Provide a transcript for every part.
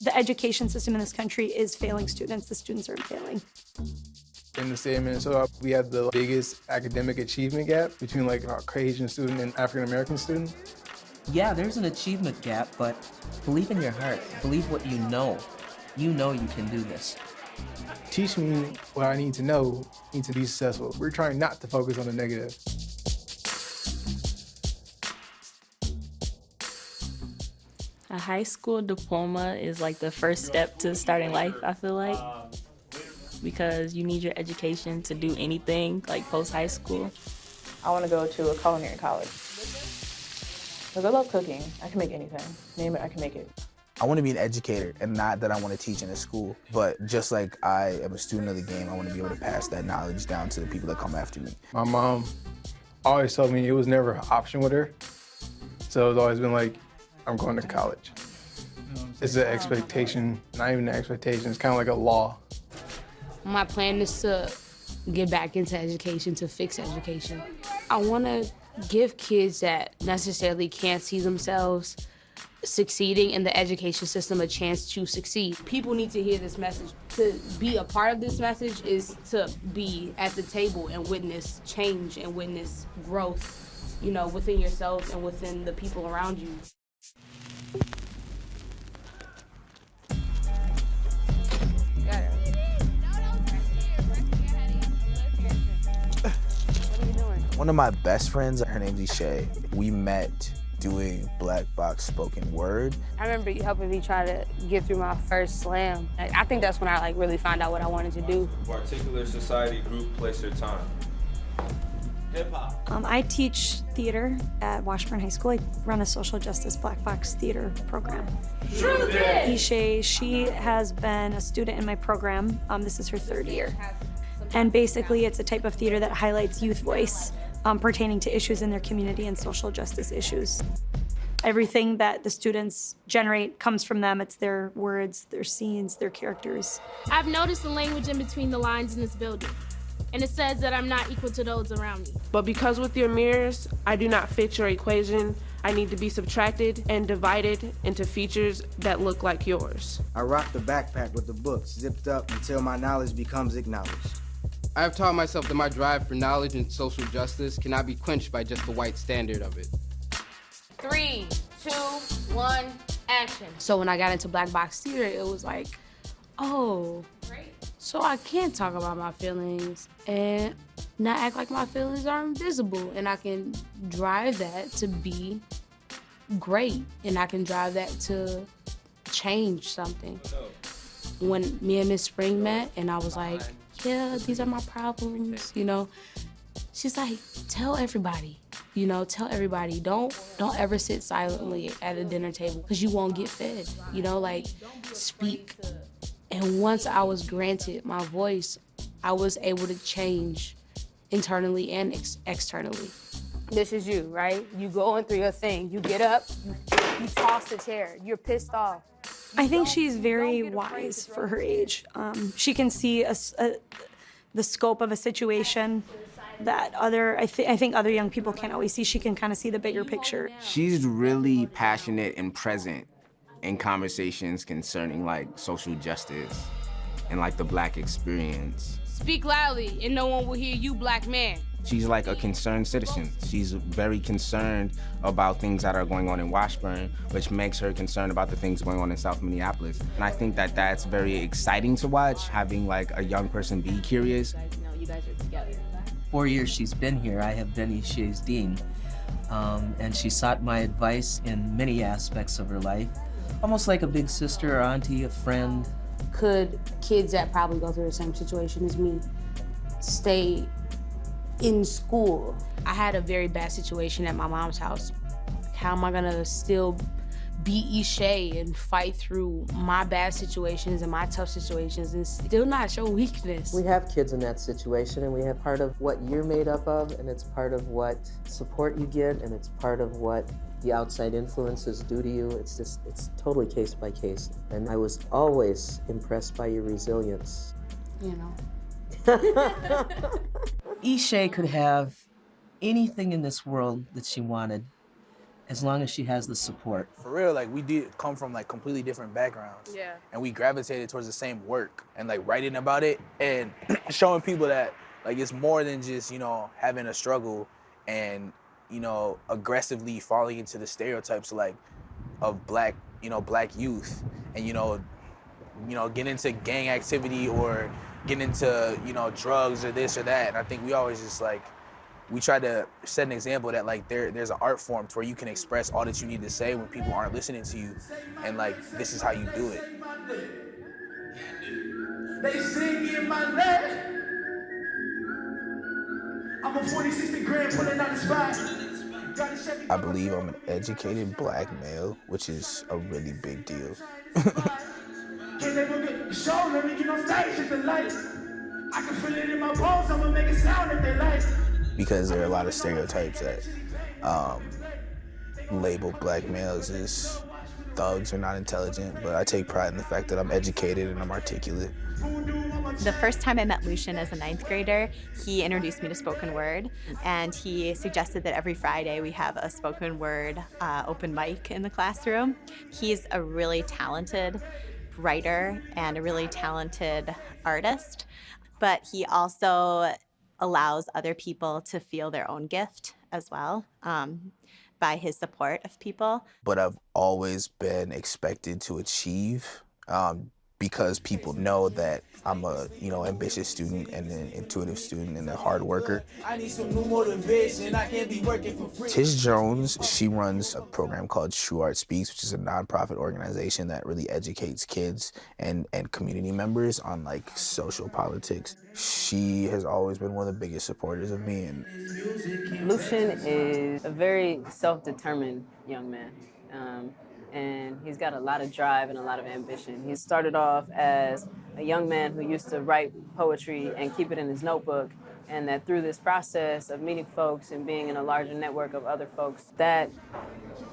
The education system in this country is failing students. The students aren't failing. In the state of Minnesota, we have the biggest academic achievement gap between like a Caucasian student and African-American student. Yeah, there's an achievement gap, but believe in your heart. Believe what you know. You know you can do this. Teach me what I need to know, need to be successful. We're trying not to focus on the negative. A high school diploma is like the first step to starting life, I feel like, because you need your education to do anything like post-high school. I want to go to a culinary college. Because I love cooking. I can make anything. Name it, I can make it. I want to be an educator, and not that I want to teach in a school, but just like I am a student of the game, I want to be able to pass that knowledge down to the people that come after me. My mom always told me it was never an option with her. So it's always been like, I'm going to college. It's an expectation, not even an expectation, it's kind of like a law. My plan is to get back into education, to fix education. I want to give kids that necessarily can't see themselves succeeding in the education system a chance to succeed. People need to hear this message. To be a part of this message is to be at the table and witness change and witness growth, you know, within yourselves and within the people around you. One of my best friends, her name's Ishay. We met doing black box spoken word. I remember you helping me try to get through my first slam. I think that's when I really found out what I wanted to do. Particular society, group, place, or time. Hip-hop. I teach theater at Washburn High School. I run a social justice black box theater program. Ishay, she has been a student in my program. This is her 3rd year. And basically it's a type of theater that highlights youth voice pertaining to issues in their community and social justice issues. Everything that the students generate comes from them. It's their words, their scenes, their characters. I've noticed the language in between the lines in this building, and it says that I'm not equal to those around me. But because with your mirrors, I do not fit your equation, I need to be subtracted and divided into features that look like yours. I rock the backpack with the books zipped up until my knowledge becomes acknowledged. I have taught myself that my drive for knowledge and social justice cannot be quenched by just the white standard of it. 3, 2, 1, action. So when I got into black box theater, it was like, oh, so I can talk about my feelings and not act like my feelings are invisible, and I can drive that to be great, and I can drive that to change something. When me and Miss Spring met, and I was like, yeah, these are my problems, you know. She's like, tell everybody, you know, tell everybody. Don't ever sit silently at a dinner table because you won't get fed, you know, like, speak. And once I was granted my voice, I was able to change internally and externally. This is you, right? You going through your thing. You get up, you toss the chair, you're pissed off. I think she's very wise for her age. She can see the scope of a situation that I think other young people can't always see. She can kind of see the bigger picture. She's really passionate and present in conversations concerning like social justice and like the Black experience. Speak loudly and no one will hear you, black man. She's like a concerned citizen. She's very concerned about things that are going on in Washburn, which makes her concerned about the things going on in South Minneapolis. And I think that that's very exciting to watch, having like a young person be curious. You guys are together. 4 years she's been here, I have been Ishay's dean. And she sought my advice in many aspects of her life, almost like a big sister or auntie, a friend. Could kids that probably go through the same situation as me stay in school? I had a very bad situation at my mom's house. How am I gonna still be Ishay and fight through my bad situations and my tough situations and still not show weakness? We have kids in that situation, and we have part of what you're made up of, and it's part of what support you get, and it's part of what the outside influences do to you. It's totally case by case. And I was always impressed by your resilience. You know. Ishay could have anything in this world that she wanted, as long as she has the support. For real, like we did come from like completely different backgrounds. Yeah. And we gravitated towards the same work and like writing about it and showing people that like it's more than just, you know, having a struggle and, you know, aggressively falling into the stereotypes like of black youth and, you know, get into gang activity or get into, you know, drugs or this or that. And I think we always just like, we try to set an example that like there's an art form to where you can express all that you need to say when people aren't listening to you. And like, this is how you do it. They sing in my name. I'm a 40-60 grand pulling out the spot. I believe I'm an educated black male, which is a really big deal. Can they look at the show? Let me get on stage at the light. I can feel it in my bones. I'm gonna make it sound that they like. Because there are a lot of stereotypes that label black males as thugs or not intelligent, but I take pride in the fact that I'm educated and I'm articulate. The first time I met Lucian as a 9th grader, he introduced me to spoken word, and he suggested that every Friday we have a spoken word open mic in the classroom. He's a really talented writer and a really talented artist, but he also allows other people to feel their own gift as well by his support of people. But I've always been expected to achieve because people know that I'm a, you know, ambitious student and an intuitive student and a hard worker. I need some new motivation. I can't be working for free. Tish Jones, she runs a program called True Art Speaks, which is a nonprofit organization that really educates kids and community members on like social politics. She has always been one of the biggest supporters of me. And Lucian is a very self-determined young man. And he's got a lot of drive and a lot of ambition. He started off as a young man who used to write poetry and keep it in his notebook, and that through this process of meeting folks and being in a larger network of other folks, that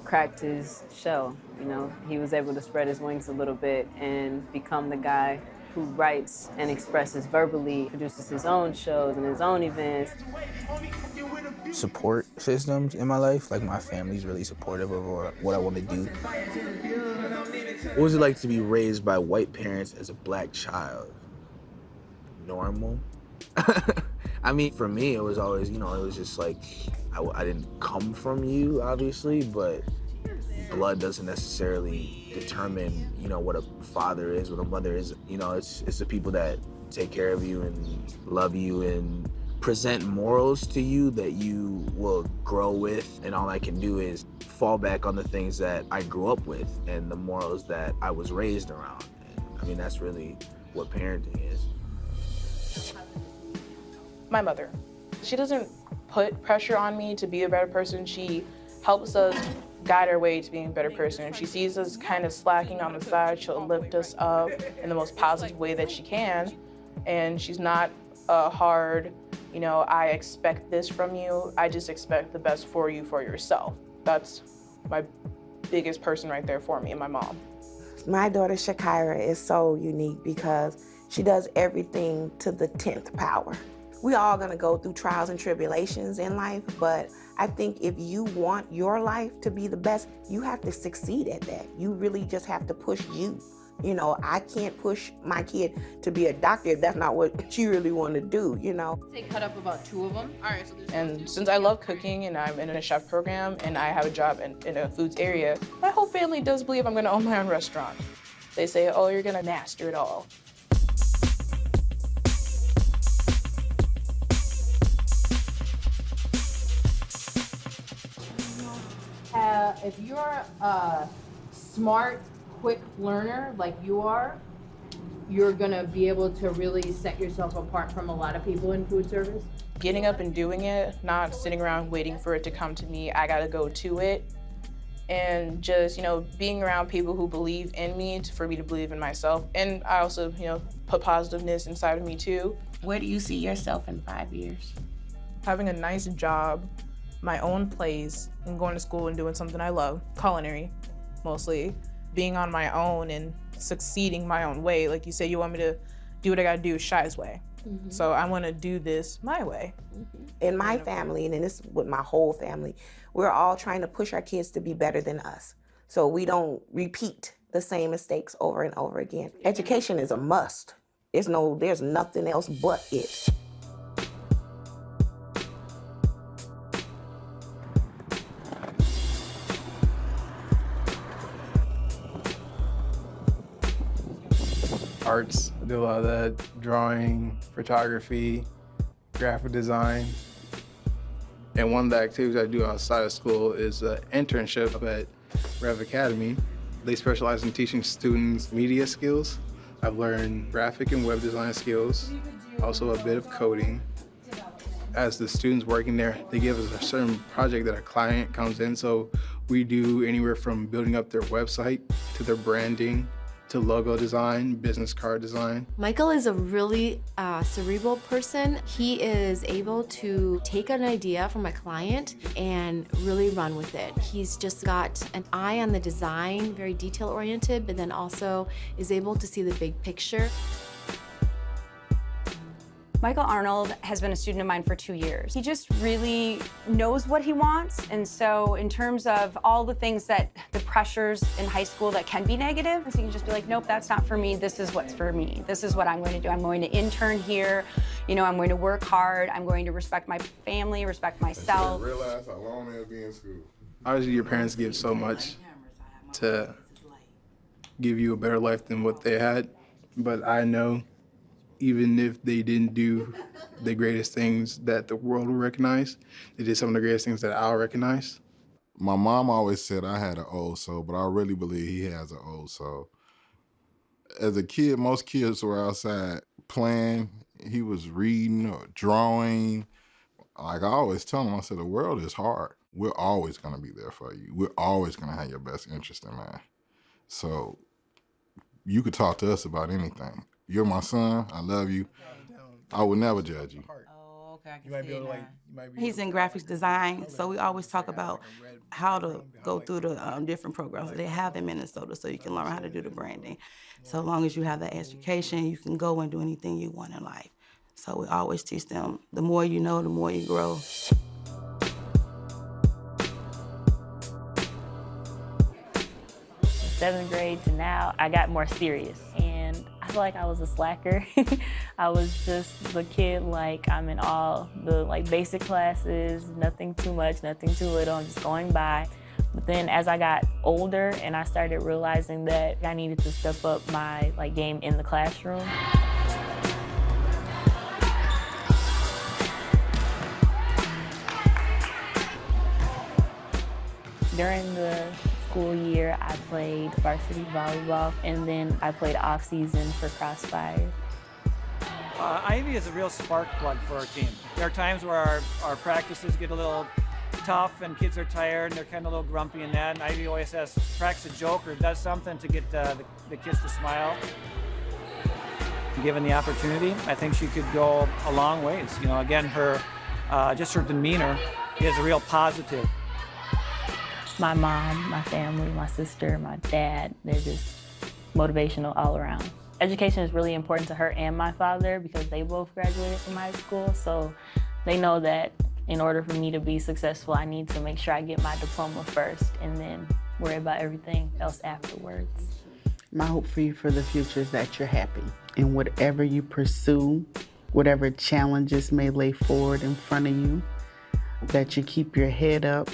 cracked his shell. You know, he was able to spread his wings a little bit and become the guy who writes and expresses verbally, produces his own shows and his own events. Support systems in my life, like my family's really supportive of what I want to do. What was it like to be raised by white parents as a black child? Normal. I mean, for me, it was always, you know, it was just like, I didn't come from you, obviously, but blood doesn't necessarily determine, you know, what a father is, what a mother is. You know, it's the people that take care of you and love you and present morals to you that you will grow with. And all I can do is fall back on the things that I grew up with and the morals that I was raised around. And, I mean, that's really what parenting is. My mother. She doesn't put pressure on me to be a better person. She helps us guide our way to being a better person. If she sees us kind of slacking on the side, she'll lift us up in the most positive way that she can. And she's not hard, you know, I expect this from you. I just expect the best for you, for yourself. That's my biggest person right there for me, and my mom. My daughter Shakira is so unique because she does everything to the 10th power. We all gonna go through trials and tribulations in life, but I think if you want your life to be the best, you have to succeed at that. You really just have to push you. You know, I can't push my kid to be a doctor if that's not what she really want to do, you know. They cut up about 2 of them. All right, so and since I love cooking and I'm in a chef program and I have a job in a foods area, my whole family does believe I'm gonna own my own restaurant. They say, oh, you're gonna master it all. If you're a smart, quick learner like you are, you're gonna be able to really set yourself apart from a lot of people in food service. Getting up and doing it, not sitting around waiting for it to come to me, I gotta go to it. And just, you know, being around people who believe in me for me to believe in myself. And I also, you know, put positiveness inside of me too. Where do you see yourself in 5 years? Having a nice job, my own place, and going to school and doing something I love, culinary mostly, being on my own and succeeding my own way. Like you say, you want me to do what I gotta do Shy's way. So I want to do this my way. In my family, and this with my whole family, we're all trying to push our kids to be better than us. So we don't repeat the same mistakes over and over again. Education is a must. There's nothing else but it. Arts, I do a lot of that, drawing, photography, graphic design. And one of the activities I do outside of school is an internship at Rev Academy. They specialize in teaching students media skills. I've learned graphic and web design skills, also a bit of coding. As the students working there, they give us a certain project that a client comes in, so we do anywhere from building up their website to their branding, to logo design, business card design. Michael is a really cerebral person. He is able to take an idea from a client and really run with it. He's just got an eye on the design, very detail-oriented, but then also is able to see the big picture. Michael Arnold has been a student of mine for 2 years. He just really knows what he wants. And so in terms of all the things the pressures in high school that can be negative, so you can just be like, nope, that's not for me. This is what's for me. This is what I'm going to do. I'm going to intern here. You know, I'm going to work hard. I'm going to respect my family, respect myself. Realize how long they'll be in school. Obviously, your parents give so much to give you a better life than what they had. But I know even if they didn't do the greatest things that the world will recognize, they did some of the greatest things that I'll recognize. My mom always said I had an old soul, but I really believe he has an old soul. As a kid, most kids were outside playing. He was reading or drawing. Like I always tell him, I said, the world is hard. We're always gonna be there for you. We're always gonna have your best interest in mind. So you could talk to us about anything. You're my son. I love you. I would never judge you. Oh, okay. He's in graphics design, so we always talk about how to go through the different programs that they have in Minnesota so you can learn how to do the branding. So long as you have that education, you can go and do anything you want in life. So we always teach them, the more you know, the more you grow. Seventh grade to now, I got more serious, and I feel like I was a slacker. I was just the kid, like I'm in all the basic classes, nothing too much, nothing too little, I'm just going by. But then as I got older and I started realizing that I needed to step up my game in the classroom. During the school year, I played varsity volleyball, and then I played off-season for Crossfire. Ivy is a real spark plug for our team. There are times where our practices get a little tough and kids are tired and they're kind of a little grumpy and that, and Ivy always cracks a joke or does something to get the kids to smile. Given the opportunity, I think she could go a long ways. You know, again, just her demeanor is a real positive. My mom, my family, my sister, my dad, they're just motivational all around. Education is really important to her and my father because they both graduated from high school, so they know that in order for me to be successful, I need to make sure I get my diploma first and then worry about everything else afterwards. My hope for you for the future is that you're happy in whatever you pursue, whatever challenges may lay forward in front of you, that you keep your head up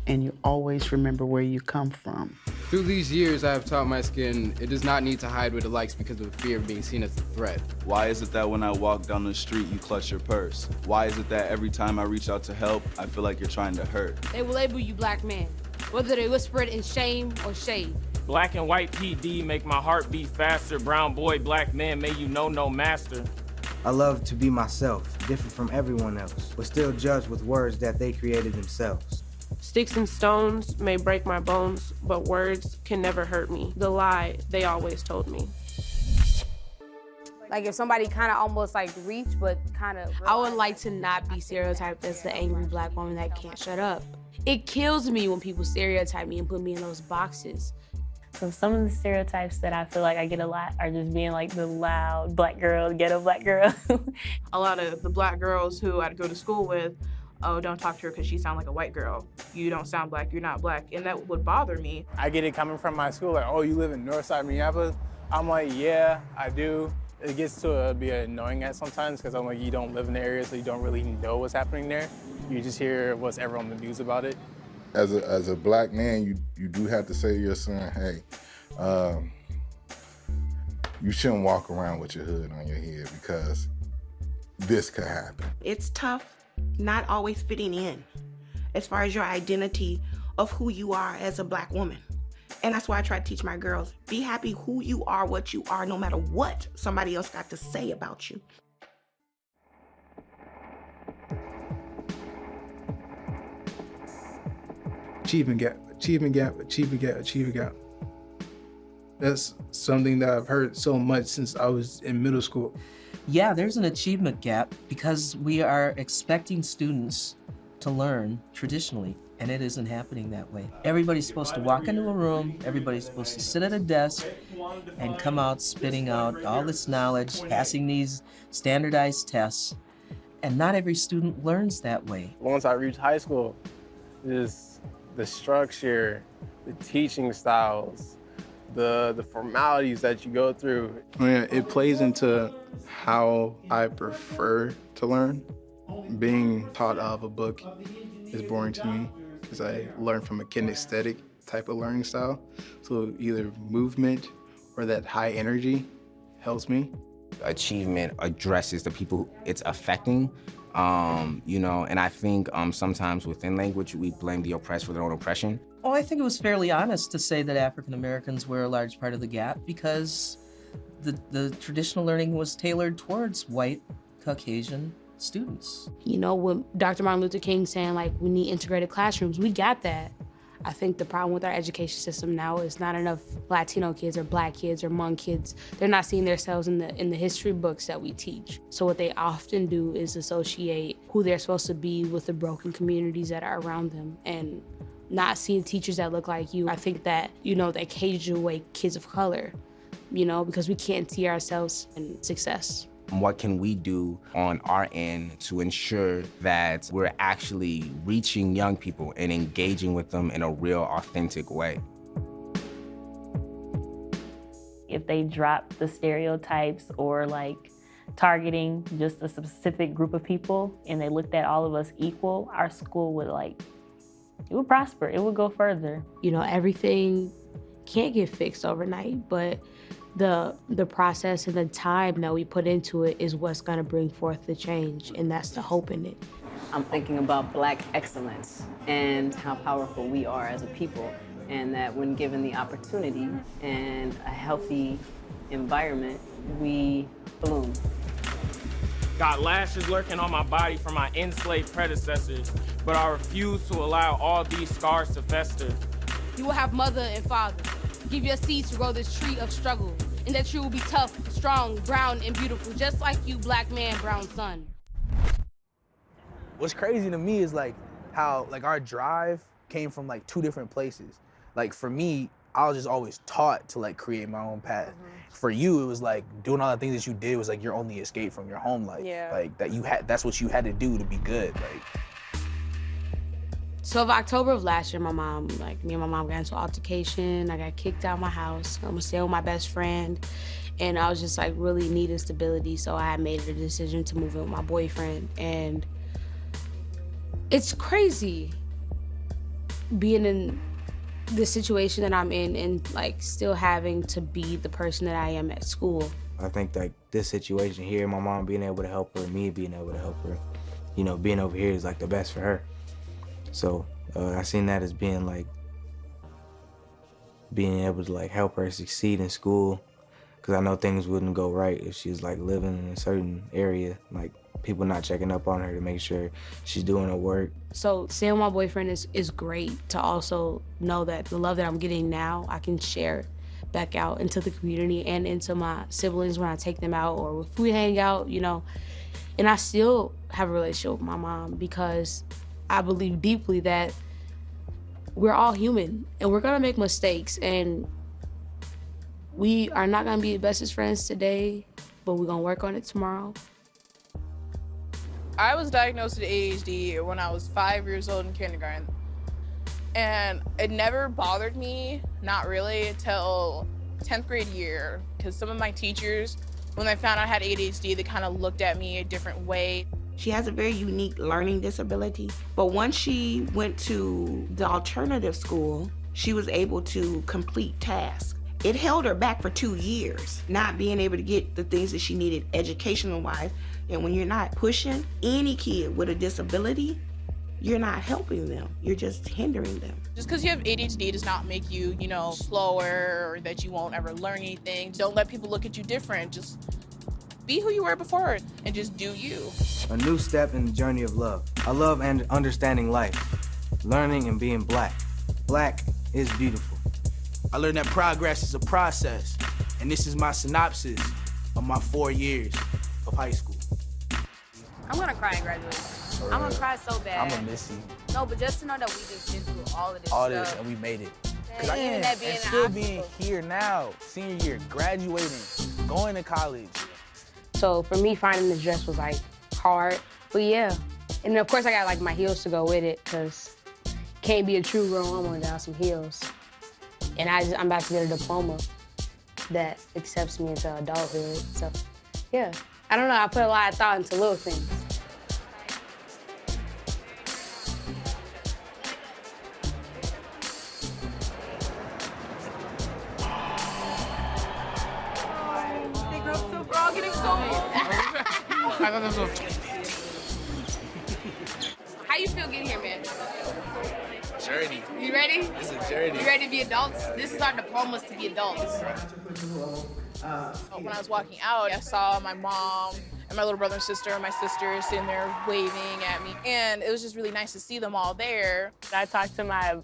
and you always remember where you come from. Through these years, I have taught my skin it does not need to hide what it likes because of fear of being seen as a threat. Why is it that when I walk down the street, you clutch your purse? Why is it that every time I reach out to help, I feel like you're trying to hurt? They will label you black man, whether they whisper it in shame or shade. Black and white PD make my heart beat faster. Brown boy, black man, may you know no master. I love to be myself, different from everyone else, but still judged with words that they created themselves. Sticks and stones may break my bones, but words can never hurt me. The lie they always told me. Like if somebody kind of almost reach, but kind of... I would like to not be stereotyped as the angry black woman that can't shut up. It kills me when people stereotype me and put me in those boxes. So some of the stereotypes that I feel like I get a lot are just being like the loud black girl, ghetto black girl. A lot of the black girls who I'd go to school with, oh, don't talk to her because she sounds like a white girl. You don't sound black, you're not black. And that would bother me. I get it coming from my school, like, oh, you live in Northside Minneapolis? I'm like, yeah, I do. It gets to be annoying at sometimes because I'm like, you don't live in the area, so you don't really know what's happening there. You just hear what's ever on the news about it. As a black man, you do have to say to your son, hey, you shouldn't walk around with your hood on your head because this could happen. It's tough not always fitting in as far as your identity of who you are as a black woman. And that's why I try to teach my girls, be happy who you are, what you are, no matter what somebody else got to say about you. Achievement gap, achievement gap, achievement gap, achievement gap. That's something that I've heard so much since I was in middle school. Yeah, there's an achievement gap because we are expecting students to learn traditionally, and it isn't happening that way. Everybody's supposed to walk into a room, everybody's supposed to sit at a desk and come out spitting out all this knowledge, passing these standardized tests, and not every student learns that way. Once I reached high school, just the structure, the teaching styles, the formalities that you go through. Yeah, it plays into how I prefer to learn. Being taught out of a book is boring to me because I learn from a kinesthetic type of learning style. So either movement or that high energy helps me. Achievement addresses the people it's affecting, you know, and I think sometimes within language, we blame the oppressed for their own oppression. Oh, I think it was fairly honest to say that African Americans were a large part of the gap because the traditional learning was tailored towards white, Caucasian students. You know, when Dr. Martin Luther King saying like we need integrated classrooms, we got that. I think the problem with our education system now is not enough Latino kids or black kids or Hmong kids. They're not seeing themselves in the history books that we teach. So what they often do is associate who they're supposed to be with the broken communities that are around them and not seeing teachers that look like you. I think that, you know, they cage away kids of color, you know, because we can't see ourselves in success. What can we do on our end to ensure that we're actually reaching young people and engaging with them in a real, authentic way? If they drop the stereotypes or like targeting just a specific group of people and they looked at all of us equal, our school would it would prosper, it would go further. You know, everything can't get fixed overnight, but the process and the time that we put into it is what's gonna bring forth the change, and that's the hope in it. I'm thinking about Black excellence and how powerful we are as a people, and that when given the opportunity and a healthy environment, we bloom. Got lashes lurking on my body from my enslaved predecessors, but I refuse to allow all these scars to fester. You will have mother and father. Give your seeds to grow this tree of struggle, and that you will be tough, strong, brown, and beautiful, just like you, black man, brown son. What's crazy to me is like how like our drive came from like two different places. Like for me, I was just always taught to like create my own path. For you, it was like doing all the things that you did was like your only escape from your home life. Yeah. Like that's what you had to do to be good. Like. So of October of last year, me and my mom got into an altercation. I got kicked out of my house. I'm gonna stay with my best friend. And I was just like really needing stability. So I had made a decision to move in with my boyfriend. And it's crazy being in the situation that I'm in and like still having to be the person that I am at school. I think like this situation here, my mom being able to help her, me being able to help her, you know, being over here is like the best for her. So I seen that as being like, being able to like help her succeed in school, because I know things wouldn't go right if she's like living in a certain area, like people not checking up on her to make sure she's doing her work. So staying with my boyfriend is great to also know that the love that I'm getting now, I can share back out into the community and into my siblings when I take them out or if we hang out, you know. And I still have a relationship with my mom because I believe deeply that we're all human and we're gonna make mistakes, and We are not gonna be the bestest friends today, but we're gonna work on it tomorrow. I was diagnosed with ADHD when I was 5 years old in kindergarten. And it never bothered me, not really, until 10th grade year, because some of my teachers, when they found out I had ADHD, they kind of looked at me a different way. She has a very unique learning disability, but once she went to the alternative school, she was able to complete tasks. It held her back for 2 years, not being able to get the things that she needed educational-wise. And when you're not pushing any kid with a disability, you're not helping them. You're just hindering them. Just because you have ADHD does not make you, slower or that you won't ever learn anything. Don't let people look at you different. Just be who you were before and just do you. A new step in the journey of love. I love and understanding life, learning and being black. Black is beautiful. I learned that progress is a process, and this is my synopsis of my 4 years of high school. I'm gonna cry in graduation. I'm gonna cry so bad. I'm gonna miss you. No, but just to know that we just been through all of this All stuff. this, and we made it. And even that being and an still obstacle. being here now, senior year, graduating, going to college. So for me, finding this dress was like hard, but yeah. And then of course I got like my heels to go with it, cause can't be a true grown woman without some heels. And I'm about to get a diploma that accepts me into adulthood. So yeah, I don't know, I put a lot of thought into little things. They grew up so frog getting so I thought this was How you feel getting here, man? Journey. You ready? It's a journey. You ready to be adults? This is our diplomas to be adults. When I was walking out, I saw my mom and my little brother and sister and my sister sitting there waving at me. And it was just really nice to see them all there. I talked to my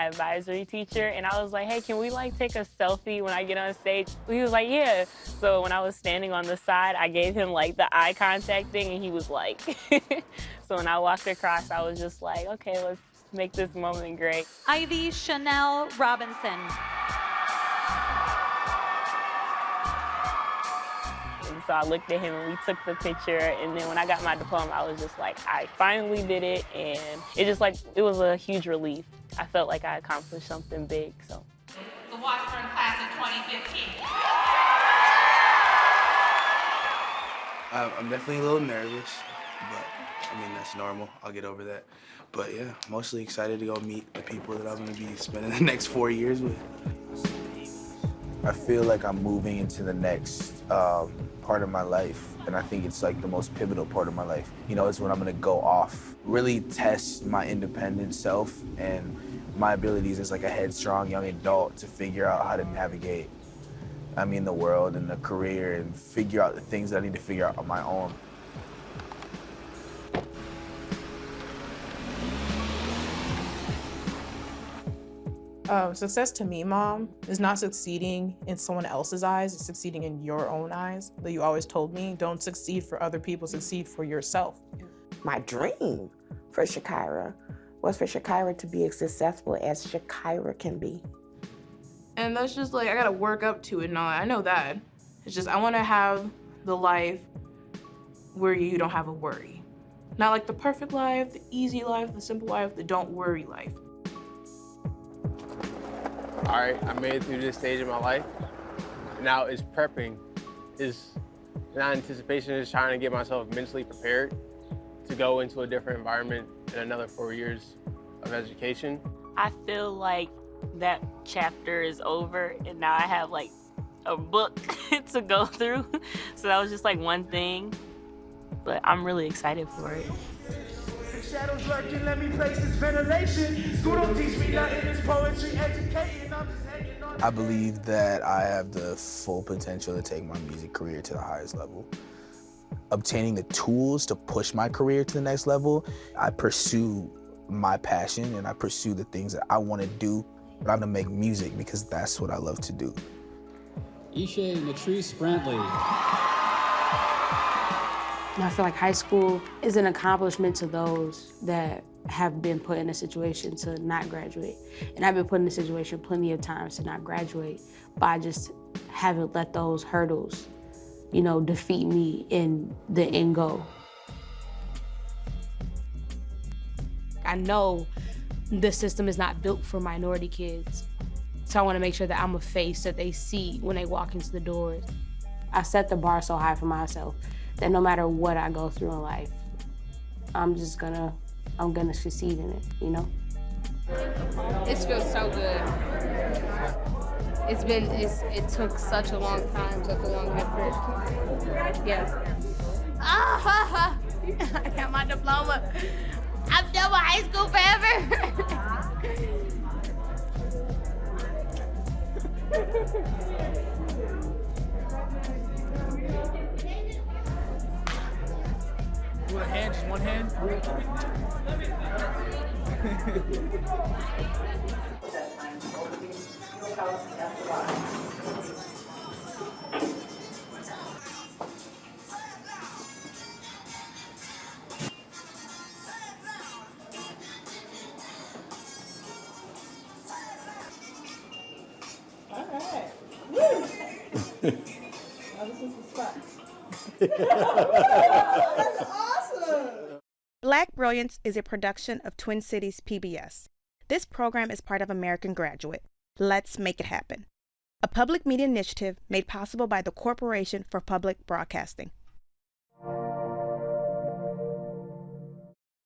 advisory teacher and I was like, hey, can we take a selfie when I get on stage? He was like, yeah. So when I was standing on the side, I gave him the eye contact thing and he was like, so when I walked across, I was just like, okay, let's make this moment great. Ivy Chanel Robinson. And so I looked at him and we took the picture. And then when I got my diploma, I was just like, I finally did it. And it was a huge relief. I felt like I accomplished something big, so. The Washburn class of 2015. I'm definitely a little nervous, but I mean, that's normal. I'll get over that. But yeah, mostly excited to go meet the people that I'm gonna be spending the next 4 years with. I feel like I'm moving into the next part of my life, and I think it's the most pivotal part of my life. It's when I'm gonna go off, really test my independent self and my abilities as a headstrong young adult to figure out how to navigate, the world and the career and figure out the things that I need to figure out on my own. Success to me, Mom, is not succeeding in someone else's eyes, it's succeeding in your own eyes. That you always told me, don't succeed for other people, succeed for yourself. My dream for Shakira was for Shakira to be as successful as Shakira can be. And that's just I gotta work up to it and all that. I know that. It's just, I wanna have the life where you don't have a worry. Not the perfect life, the easy life, the simple life, the don't worry life. All right, I made it through this stage of my life. Now it's prepping. It's not anticipation, it's trying to get myself mentally prepared to go into a different environment in another 4 years of education. I feel like that chapter is over and now I have a book to go through. So that was just one thing, but I'm really excited for it. Shadows lurking, let me place this ventilation. School don't teach me nothing, it's poetry educating. I'm just hanging on. I believe that I have the full potential to take my music career to the highest level. Obtaining the tools to push my career to the next level, I pursue my passion and I pursue the things that I want to do. But I'm gonna make music because that's what I love to do. Ishay Natrice Brantley. I feel like high school is an accomplishment to those that have been put in a situation to not graduate. And I've been put in a situation plenty of times to not graduate, but I just haven't let those hurdles, you know, defeat me in the end goal. I know the system is not built for minority kids. So I want to make sure that I'm a face that they see when they walk into the doors. I set the bar so high for myself that no matter what I go through in life, I'm gonna succeed in it, you know? It feels so good. It took such a long time, such a long effort. Yeah. Ah, I got my diploma. I'm done with high school forever. You want a hand? Just one hand? All right. Woo! Oh, this is the spot. That's awesome. Black Brilliance is a production of Twin Cities PBS. This program is part of American Graduate. Let's make it happen. A public media initiative made possible by the Corporation for Public Broadcasting.